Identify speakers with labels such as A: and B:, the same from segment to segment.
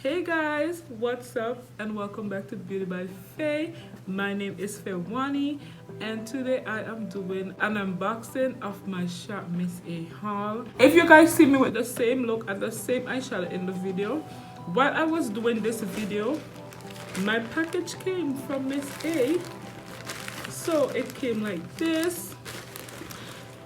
A: Hey guys, what's up and welcome back to Beauty by Faye. My name is Faye and today I am doing an unboxing of my Shop Miss A haul. If you guys see me with the same look and the same eyeshadow in the video, while I was doing this video, my package came from Miss A. So it came like this.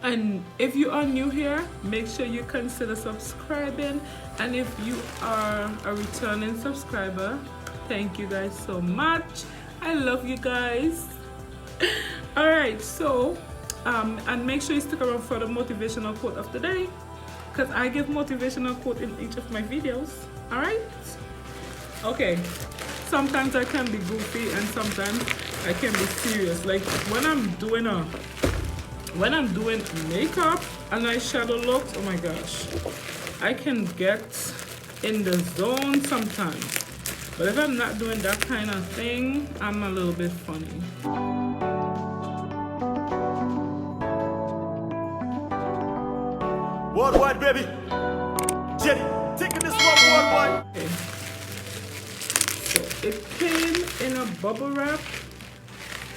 A: And if you are new here, make sure you consider subscribing, and if you are a returning subscriber, thank you guys so much. I love you guys. All right, so and make sure you stick around for the motivational quote of the day, because I give motivational quote in each of my videos. All right, okay, sometimes I can be goofy and sometimes I can be serious. Like when I'm doing makeup and eyeshadow looks, oh my gosh, I can get in the zone sometimes. But if I'm not doing that kind of thing, I'm a little bit funny.
B: Worldwide, baby. Jenny, taking this one worldwide.
A: Okay. So it came in a bubble wrap.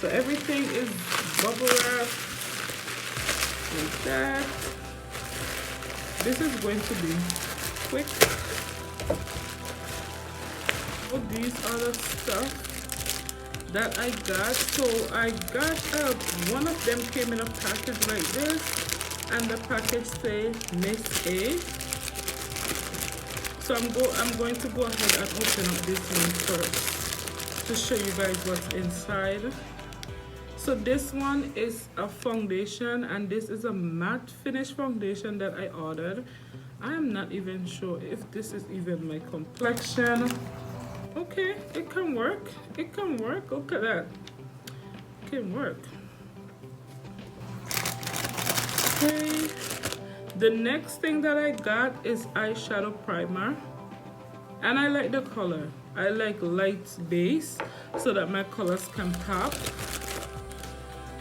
A: So everything is bubble wrap. Like that. This is going to be quick. All these other stuff that I got. So I got one of them came in a package like this, and the package say Miss A. So I'm going to go ahead and open up this one first to show you guys what's inside. So this one is a foundation, and this is a matte finish foundation that I ordered. I am not even sure if this is even my complexion. Okay, it can work. It can work. Look at that. It can work. Okay. The next thing that I got is eyeshadow primer. And I like the color. I like light base so that my colors can pop.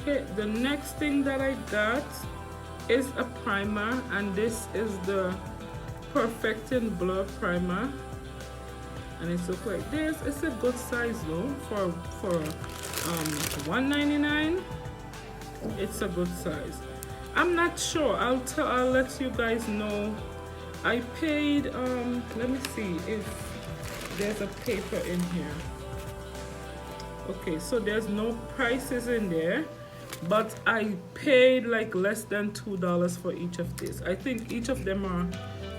A: Okay, the next thing that I got is a primer, and this is the Perfecting Blur primer, and it looks like this. It's a good size though for $1.99. It's a good size. I'm not sure. I'll let you guys know. I paid let me see if there's a paper in here. Okay, so there's no prices in there, but I paid like less than $2 for each of these. I think each of them are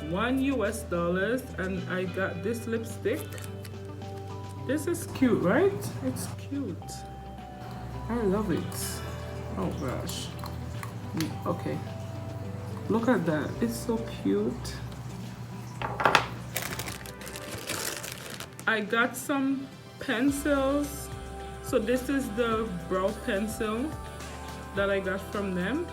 A: $1 US, and I got this lipstick. This is cute, right? It's cute. I love it. Oh gosh. Okay. Look at that. It's so cute. I got some pencils. So this is the brow pencil that I got from them,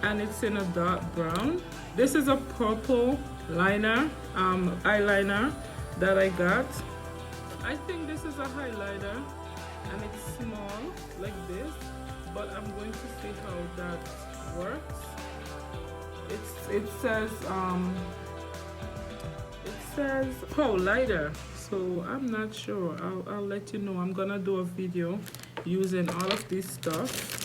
A: and it's in a dark brown. This is a purple liner, eyeliner that I got. I think this is a highlighter, and it's small like this, but I'm going to see how that works. It says POW-lighter. So I'm not sure. I'll let you know. I'm gonna do a video using all of this stuff.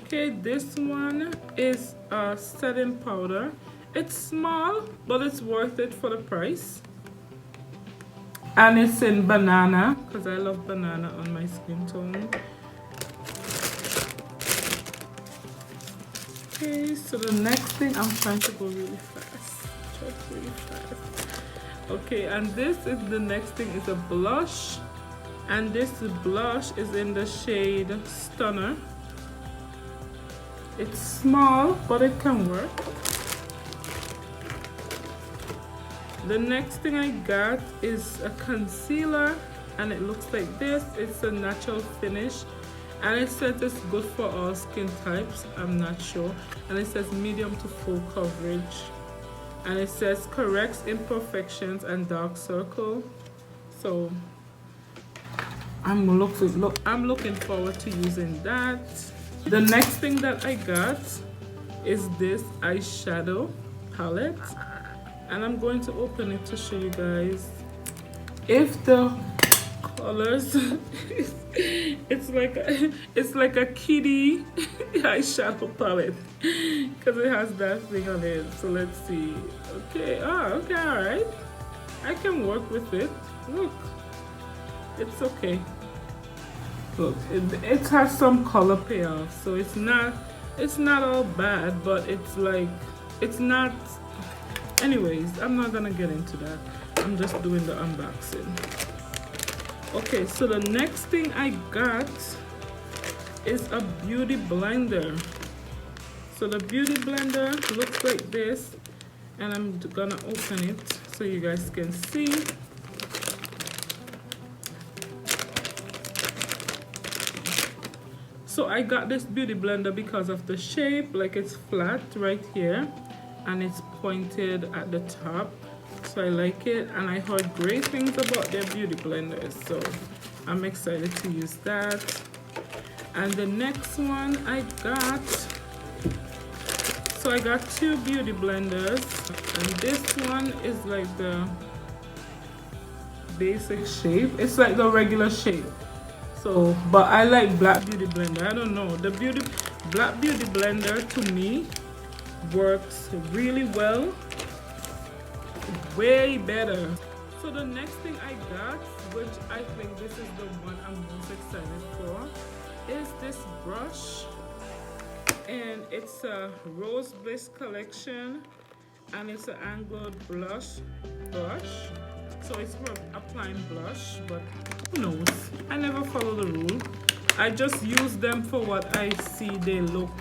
A: Okay, this one is a setting powder. It's small, but it's worth it for the price. And it's in banana, because I love banana on my skin tone. Okay, so the next thing, I'm trying to go really fast. Okay, and this is the next thing, is a blush, and this blush is in the shade Stunner. It's small, but it can work. The next thing I got is a concealer, and it looks like this. It's a natural finish, and it says it's good for all skin types. I'm not sure. And it says medium to full coverage. And it says corrects imperfections and dark circle. So I'm looking forward to using that. The next thing that I got is this eyeshadow palette, and I'm going to open it to show you guys if the colors it's like a kiddie eyeshadow palette because it has that thing on it. So let's see. Okay, okay, all right, I can work with it. Look, it's okay. Look, it has some color payoff, so it's not all bad, but it's not. Anyways, I'm not gonna get into that. I'm just doing the unboxing. Okay, so the next thing I got is a beauty blender. So the beauty blender looks like this, and I'm gonna open it so you guys can see. So I got this beauty blender because of the shape, like it's flat right here and it's pointed at the top. So I like it, and I heard great things about their beauty blenders, so I'm excited to use that. And the next one I got, so I got two beauty blenders, and this one is like the basic shape. It's like the regular shape. So, but I like black beauty blender. I don't know, the black beauty blender to me works really well, way better. So the next thing I got, which I think this is the one I'm most excited for, is this brush, and it's a Rose Bliss collection, and it's an angled blush brush. So it's for applying blush, but who knows? I never follow the rule. I just use them for what I see they look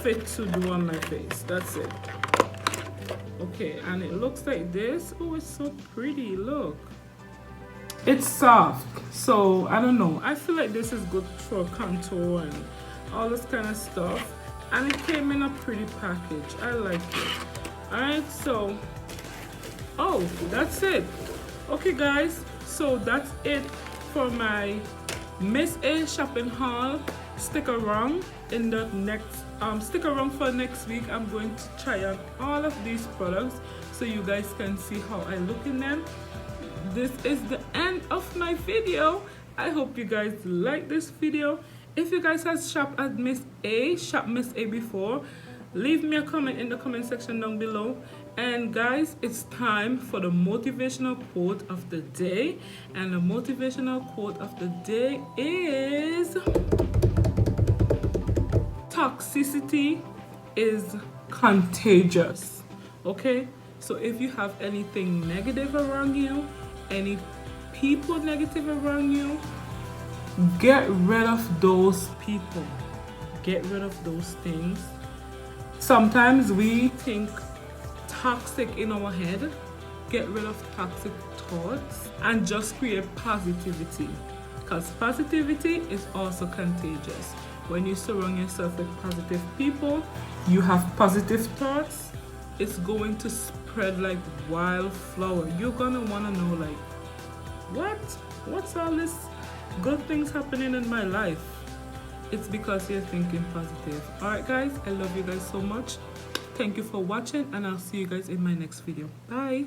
A: fit to do on my face. That's it. Okay, and it looks like this. Oh, it's so pretty. Look, it's soft, so I don't know, I feel like this is good for contour and all this kind of stuff, and it came in a pretty package. I like it. All right, so that's it. Okay guys, so that's it for my Miss A shopping haul. Stick around in the next stick around for next week. I'm going to try on all of these products so you guys can see how I look in them. This is the end of my video. I hope you guys like this video. If you guys have shopped at Miss A before, leave me a comment in the comment section down below. And guys, it's time for the motivational quote of the day, and the motivational quote of the day is: toxicity is contagious. Okay, so if you have anything negative around you, any people negative around you, get rid of those people, get rid of those things. Sometimes we think toxic in our head. Get rid of toxic thoughts and just create positivity, because positivity is also contagious. When you surround yourself with positive people, you have positive thoughts, it's going to spread like wildflower. You're gonna want to know, like, what's all this good things happening in my life? It's because you're thinking positive. All right guys, I love you guys so much. Thank you for watching, and I'll see you guys in my next video. Bye.